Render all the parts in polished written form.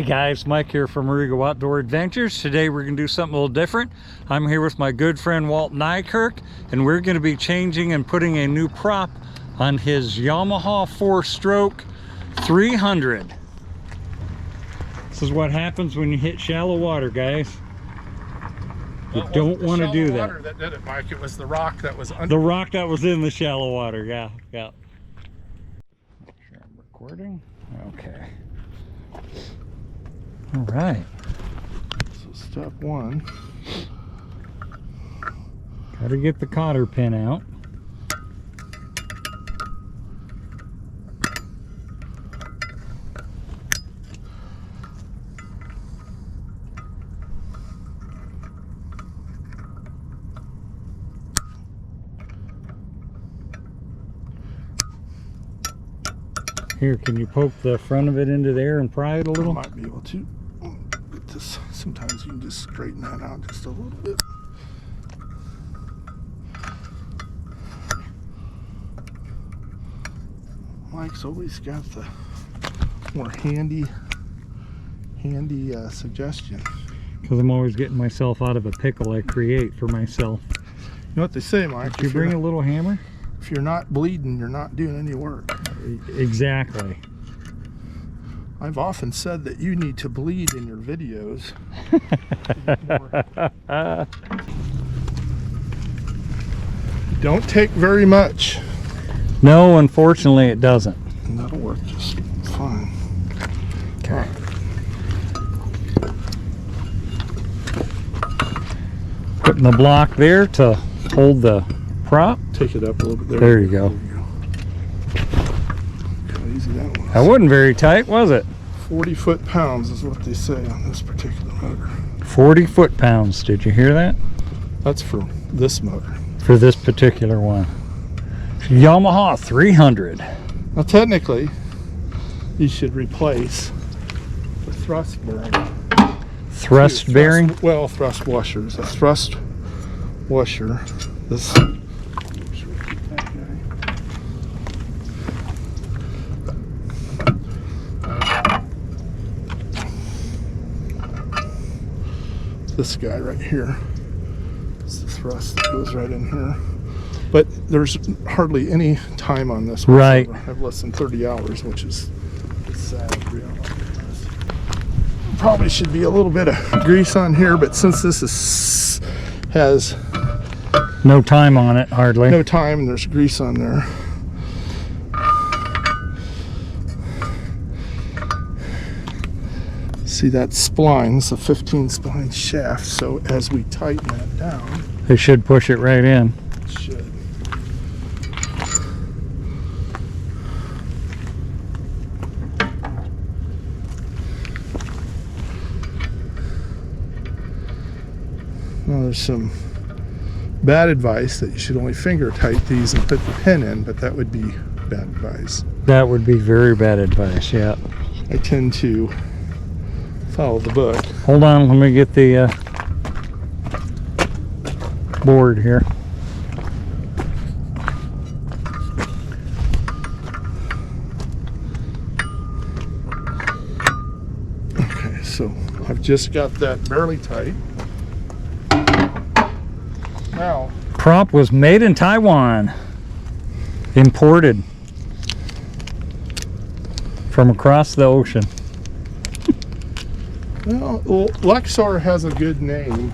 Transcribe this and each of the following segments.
guys, Mike here from Marigo Outdoor Adventures. Today we're going to do something a little different. I'm here with my good friend Walt Nykirk, and we're going to be changing and putting a new prop on his Yamaha 4-stroke 300. This is what happens when you hit shallow water, guys. You don't want to do that. That did it, Mike. It was the rock that was under. The rock that was in the shallow water, yeah. Make sure I'm recording. Okay. All right. So step one. Got to get the cotter pin out. Here, can you poke the front of it into there and pry it a little? I might be able to. Get this. Sometimes you can just straighten that out just a little bit. Mike's always got the more handy suggestion. Because I'm always getting myself out of a pickle I create for myself. You know what they say, Mike? Did you bring a little hammer? If you're not bleeding, you're not doing any work. Exactly. I've often said that you need to bleed in your videos. Don't take very much. No, unfortunately it doesn't. And that'll work just fine. Okay. Right. Putting the block there to hold the prop. Take it up a little bit. There you go. Easy that was. That wasn't very tight, was it? 40 foot-pounds is what they say on this particular motor. 40 foot-pounds. Did you hear that? That's for this motor. For this particular one. Yamaha 300. Now technically, you should replace the thrust bearing. Thrust bearing? Well, thrust washers. A thrust washer. This. This guy right here. It's the thrust that goes right in here. But there's hardly any time on this. Right. I have less than 30 hours, which is sad reality. Probably should be a little bit of grease on here, but since this has no time on it, hardly. No time, and there's grease on there. See that spline, it's a 15 spline shaft, so as we tighten that down, it should push it right in. It should. Now there's some bad advice that you should only finger tight these and put the pin in, but that would be bad advice. That would be very bad advice, yeah. I tend to follow the book. Hold on, let me get the board here. Okay, so I've just got that barely tight. Now, prop was made in Taiwan, imported from across the ocean. well, Lexar has a good name.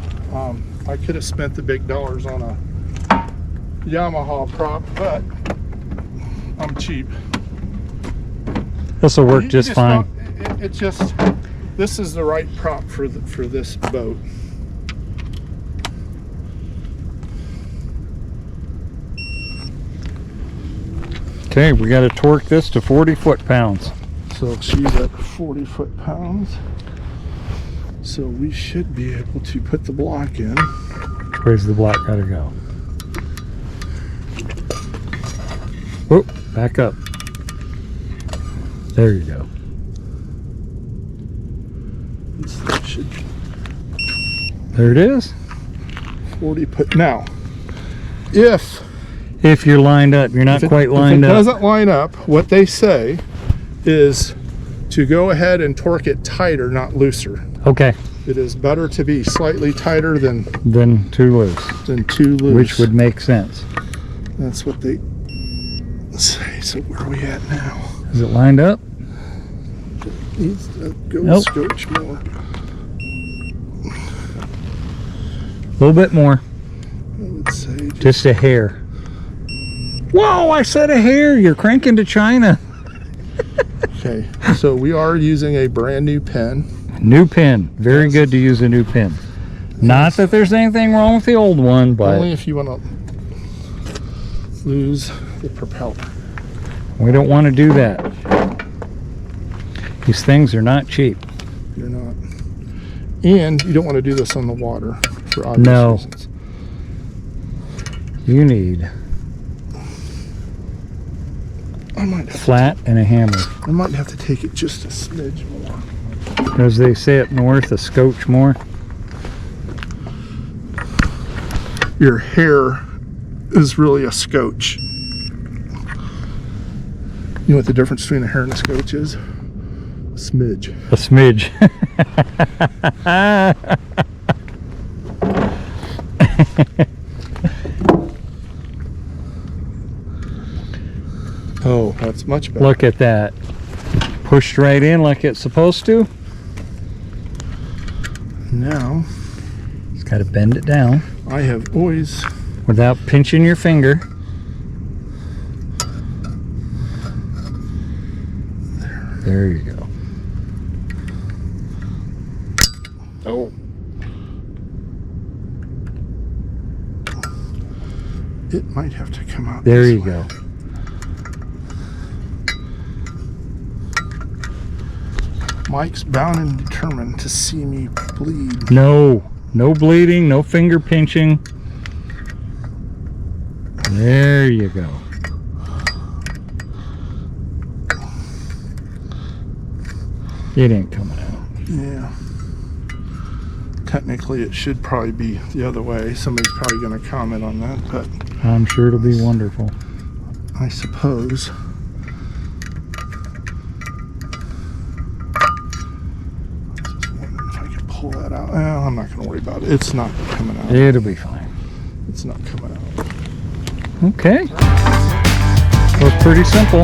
I could have spent the big dollars on a Yamaha prop, but I'm cheap. This will work just fine. This is the right prop for this boat. Okay, we got to torque this to 40 foot-pounds. So she's at 40 foot-pounds. So we should be able to put the block in. Where's the block got to go? Oh, back up. There you go. There it is. 40 foot. Now, if If you're lined up, you're not quite lined up. If it doesn't line up, what they say is to go ahead and torque it tighter, not looser. Okay. It is better to be slightly tighter than Too loose. too loose. Which would make sense. That's what they say. So where are we at now? Is it lined up? Needs to go Nope. scotch more. A little bit more. I would say Just a hair. Whoa, I said a hair. You're cranking to China. okay. So we are using a brand new pen. New pin. Very good to use a new pin. Not that there's anything wrong with the old one, but Only if you want to lose the propeller. we don't want to do that. These things are not cheap. You're not. And you don't want to do this on the water for obvious No. reasons. You need I might have flat and a hammer. I might have to take it just a smidge more. As they say up north, a scotch more. Your hair is really a scotch. You know what the difference between a hair and a scotch is? A smidge. A smidge. Oh, that's much better. Look at that. Pushed right in like it's supposed to. Now, Just got to bend it down I have always without pinching your finger. There you go. Oh. It might have to come out. There this you way. go. Mike's bound and determined to see me bleed. No bleeding, no finger pinching. There you go. It ain't coming out. Yeah. Technically, it should probably be the other way. Somebody's probably going to comment on that, but I'm sure it'll be wonderful. I suppose. If I could pull that out. Well, I'm not going to worry about it. It's not coming out. It'll be fine. It's not coming out. Okay. Well, it's pretty simple.